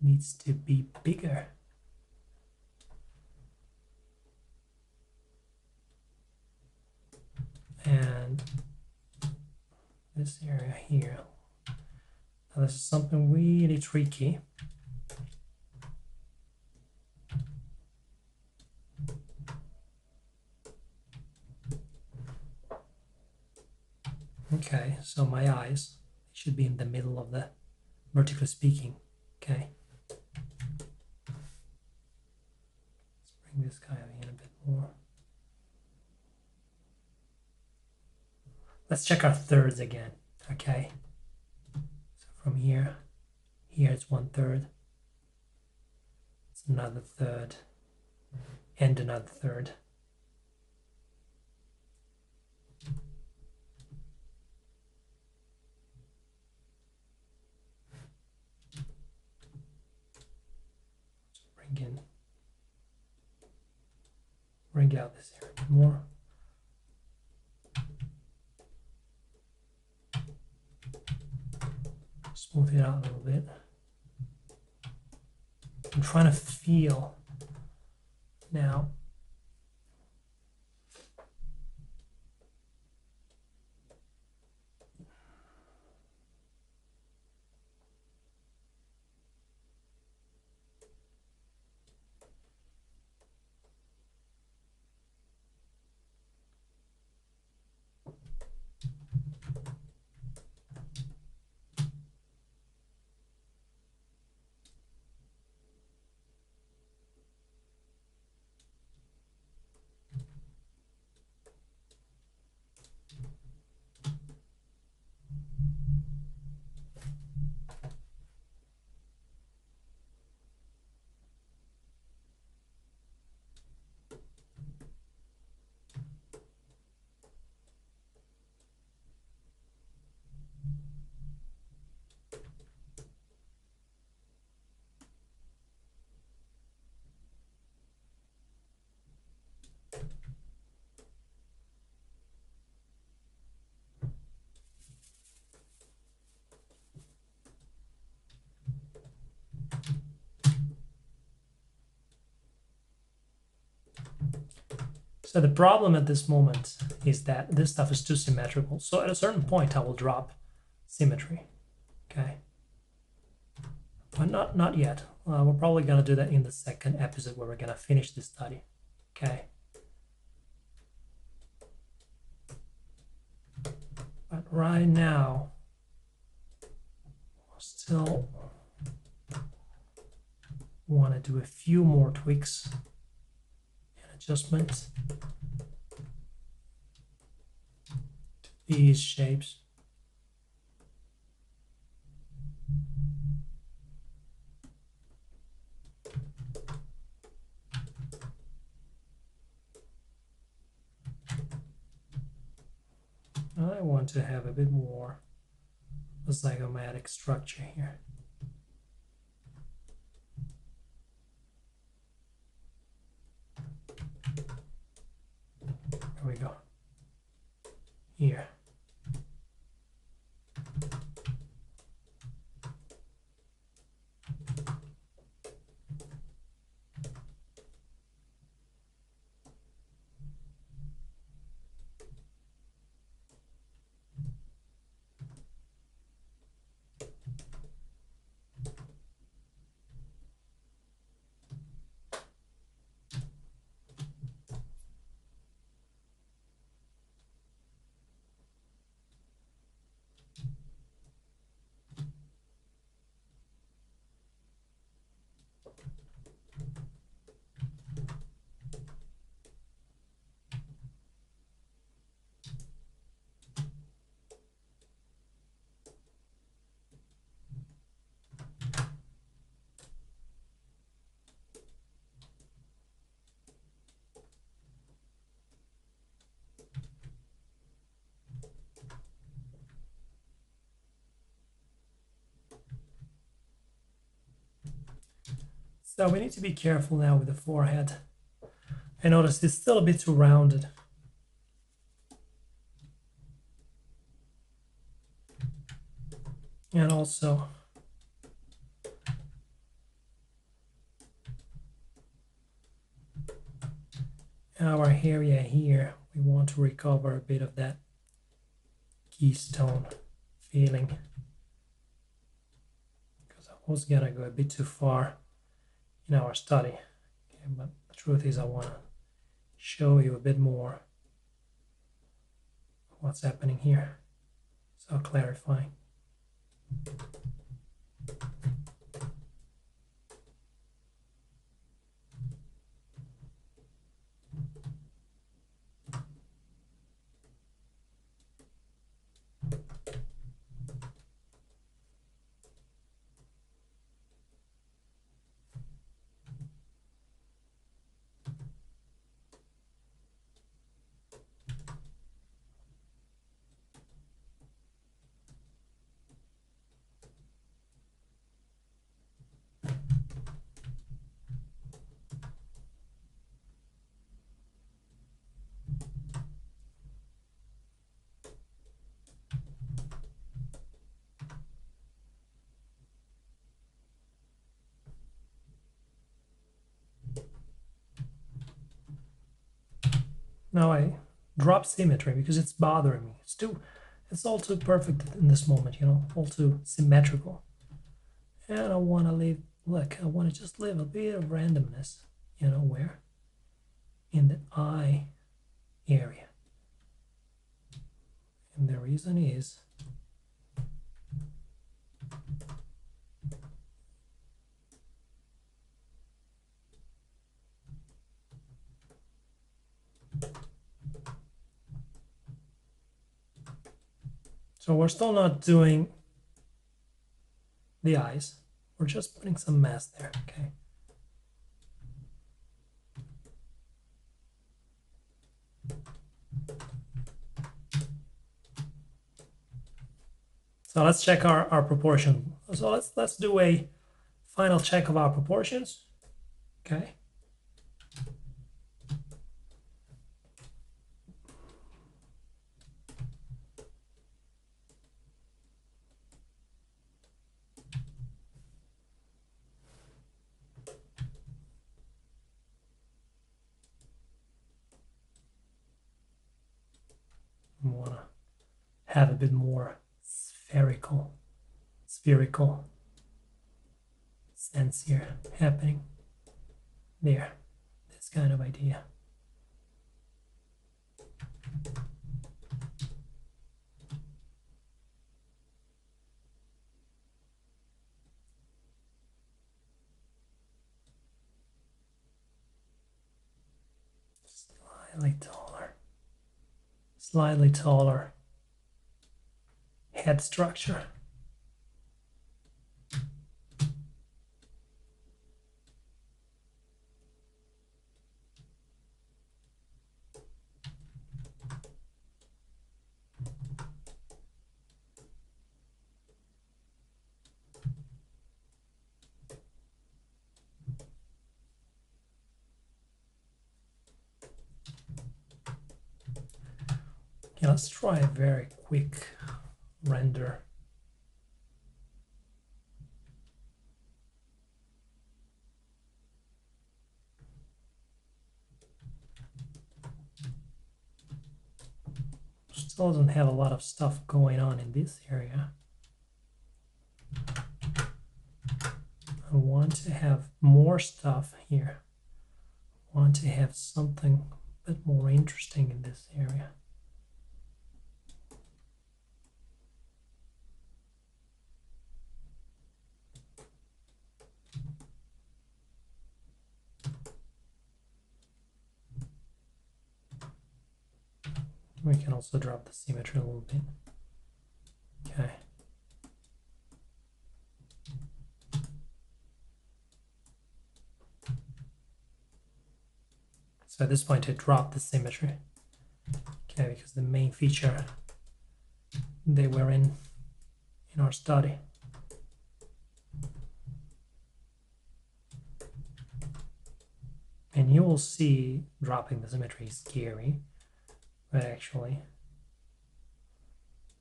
needs to be bigger. And this area here. Now this is something really tricky. Okay, so my eyes should be in the middle of the, vertically speaking. Okay. Let's bring this guy in a bit more. Let's check our thirds again. Okay. So from here, here it's 1/3. It's another third, and another third. Bring out this area a bit more. Smooth it out a little bit. I'm trying to feel now. So the problem at this moment is that this stuff is too symmetrical. So at a certain point, I will drop symmetry. Okay. But not yet. We're probably going to do that in the second episode where we're going to finish this study. Okay. But right now, I still want to do a few more tweaks and adjustments to these shapes. I want to have a bit more zygomatic structure here. There we go. Here. So we need to be careful now with the forehead. I noticed it's still a bit too rounded. And also our area here, we want to recover a bit of that keystone feeling, because I was gonna go a bit too far in our study. Okay, but the truth is I want to show you a bit more what's happening here, so clarifying. Now I drop symmetry because it's bothering me. It's all too perfect in this moment, you know, all too symmetrical. And I want to leave, look, I want to just leave a bit of randomness, you know, where? In the eye area. And the reason is so we're still not doing the eyes. We're just putting some mask there, okay? So let's check our proportion. So let's do a final check of our proportions, okay? We want to have a bit more spherical sense here happening. There, this kind of idea. Slightly taller head structure. Okay, let's try a very quick render. Still doesn't have a lot of stuff going on in this area. I want to have more stuff here. I want to have something a bit more interesting in this area. We can also drop the symmetry a little bit. Okay. So at this point I drop the symmetry. Okay, because the main feature they were in our study. And you will see dropping the symmetry is scary, but actually,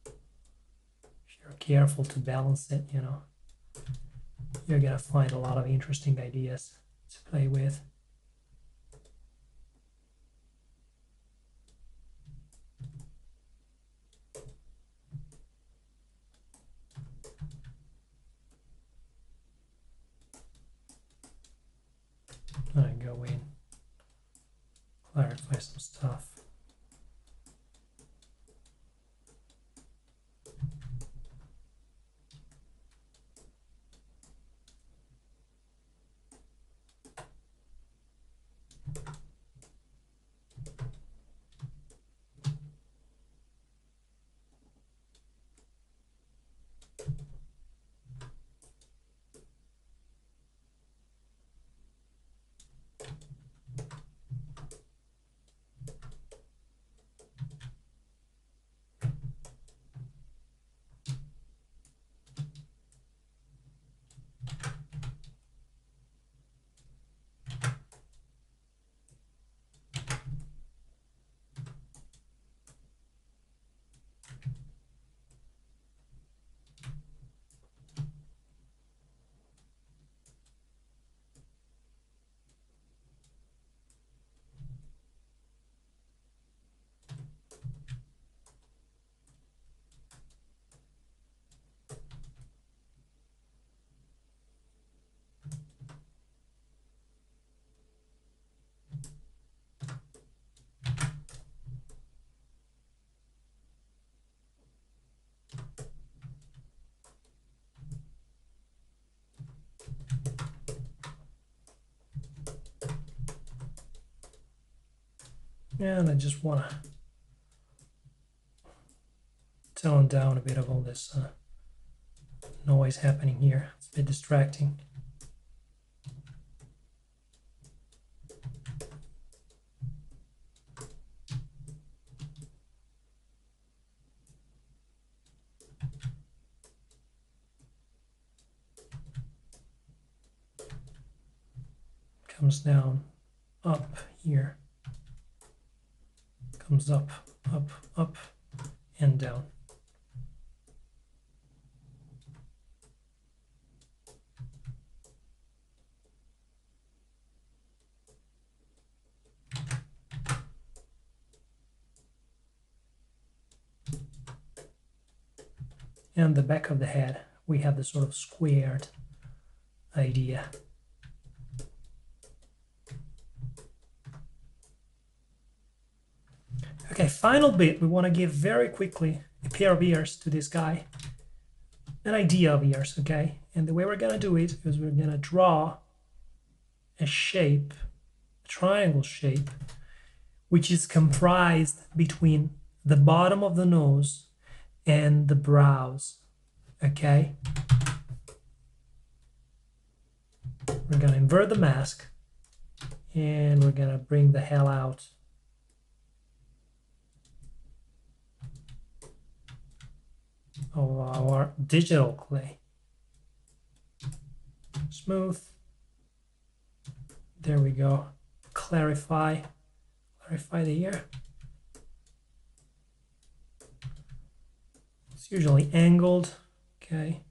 if you're careful to balance it, you know, you're gonna find a lot of interesting ideas to play with. I go in, clarify some stuff. And I just want to tone down a bit of all this noise happening here. It's a bit distracting. Comes down, up here. Comes up, up, up, and down. And the back of the head, we have this sort of squared idea. Okay, final bit, we want to give very quickly a pair of ears to this guy. An idea of ears, okay? And the way we're gonna do it is we're gonna draw a shape, a triangle shape, which is comprised between the bottom of the nose and the brows, okay? We're gonna invert the mask and we're gonna bring the hell out of our digital clay. Smooth. There we go. Clarify the ear. It's usually angled, okay?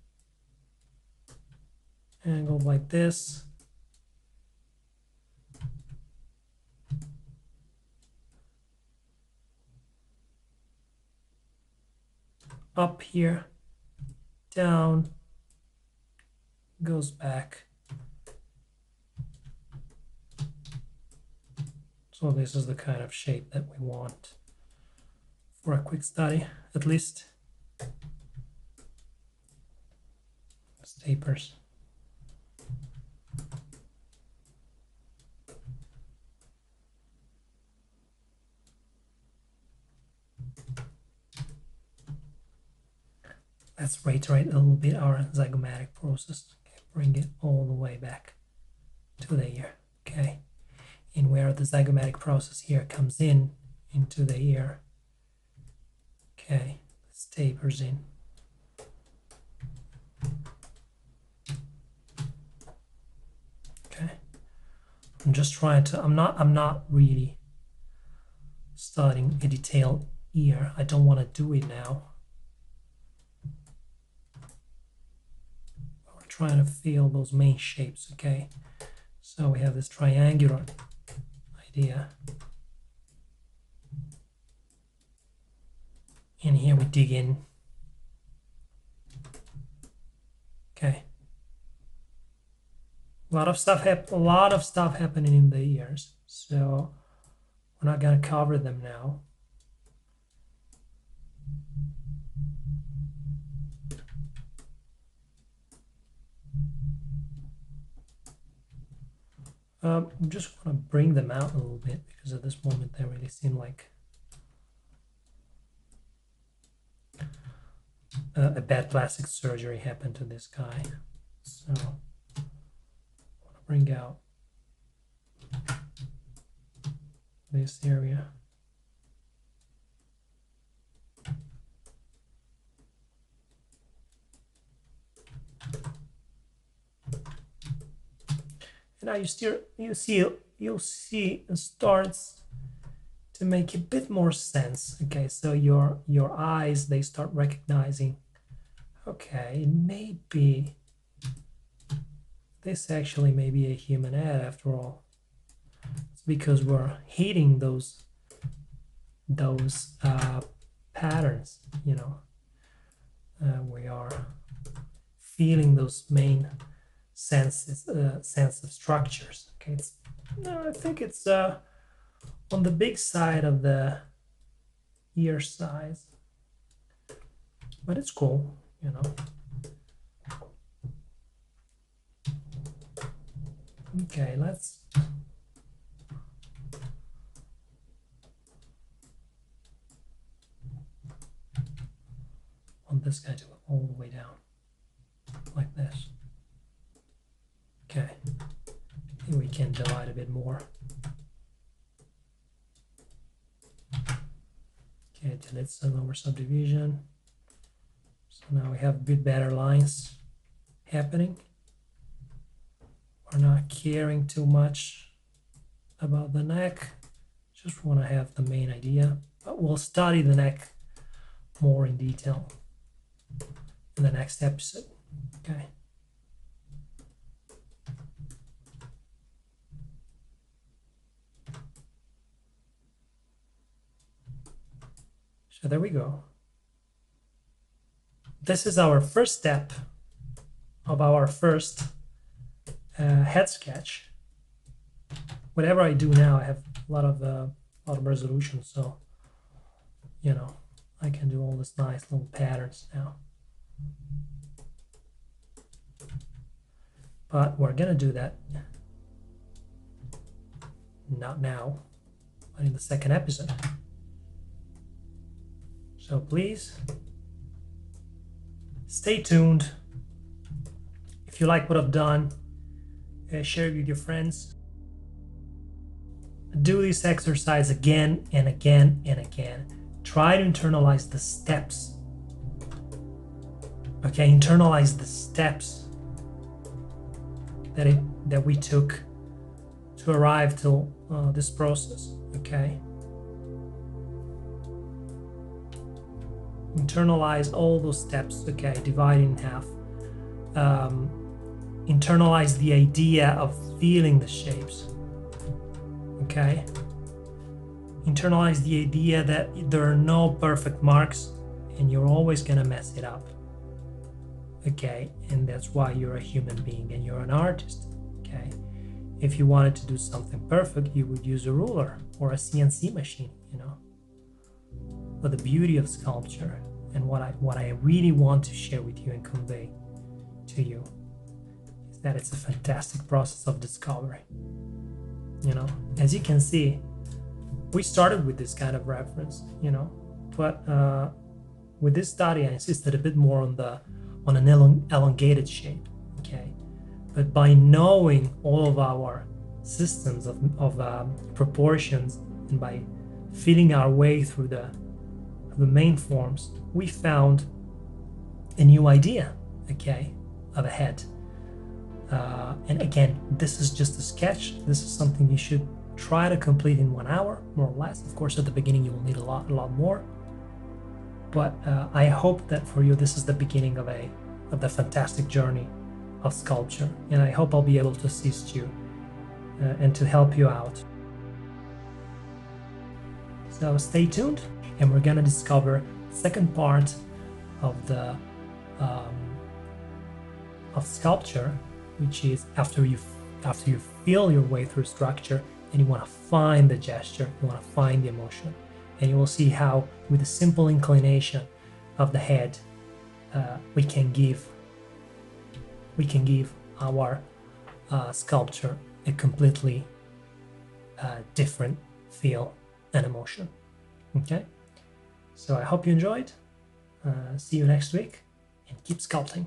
Angled like this. Up here, down, goes back. So this is the kind of shape that we want for a quick study, at least. Tapers. Let's reiterate a little bit our zygomatic process. Okay, bring it all the way back to the ear. Okay, and where the zygomatic process here comes in into the ear. Okay, this tapers in. Okay, I'm just trying to, I'm not really starting a detailed ear. I don't want to do it now. We're trying to feel those main shapes, okay? So we have this triangular idea. And here we dig in. Okay. A lot of stuff happening in the ears. So we're not gonna cover them now. I just want to bring them out a little bit because at this moment they really seem like a bad plastic surgery happened to this guy. So I want to bring out this area. And now you'll see it starts to make a bit more sense. Okay, so your eyes, they start recognizing, okay, maybe this actually may be a human head after all. It's because we're hitting those patterns, you know. We are feeling those main sense of structures. Okay, I think it's on the big side of the ear size, but it's cool, you know. Okay, let's want this guy to go all the way down like this. Okay, and we can divide a bit more. Okay, delete some lower subdivision. So now we have a bit better lines happening. We're not caring too much about the neck. Just want to have the main idea. But we'll study the neck more in detail in the next episode. Okay. So there we go. This is our first step of our first head sketch. Whatever I do now, I have a lot of resolution, so you know I can do all this nice little patterns now. But we're gonna do that not now, but in the second episode. So please stay tuned. If you like what I've done, share it with your friends. Do this exercise again and again and again. Try to internalize the steps. Okay, internalize the steps that we took to arrive till this process. Okay. Internalize all those steps. Okay, divide in half. Internalize the idea of feeling the shapes. Okay. Internalize the idea that there are no perfect marks and you're always gonna mess it up. Okay, and that's why you're a human being and you're an artist. Okay, if you wanted to do something perfect, you would use a ruler or a CNC machine, you know. But the beauty of sculpture and what I really want to share with you and convey to you is that it's a fantastic process of discovery. You know, as you can see, we started with this kind of reference, you know, but with this study I insisted a bit more on an elongated shape. Okay, but by knowing all of our systems of proportions and by feeling our way through the main forms, we found a new idea, okay, of a head. And again, this is just a sketch. This is something you should try to complete in 1 hour, more or less. Of course, at the beginning, you will need a lot more. But I hope that for you, this is the beginning of the fantastic journey of sculpture. And I hope I'll be able to assist you and to help you out. So stay tuned, and we're gonna discover the second part of the of sculpture, which is after you feel your way through structure and you want to find the gesture, you want to find the emotion, and you will see how with a simple inclination of the head we can give our sculpture a completely different feel and emotion. Okay, so I hope you enjoyed. See you next week, and keep sculpting.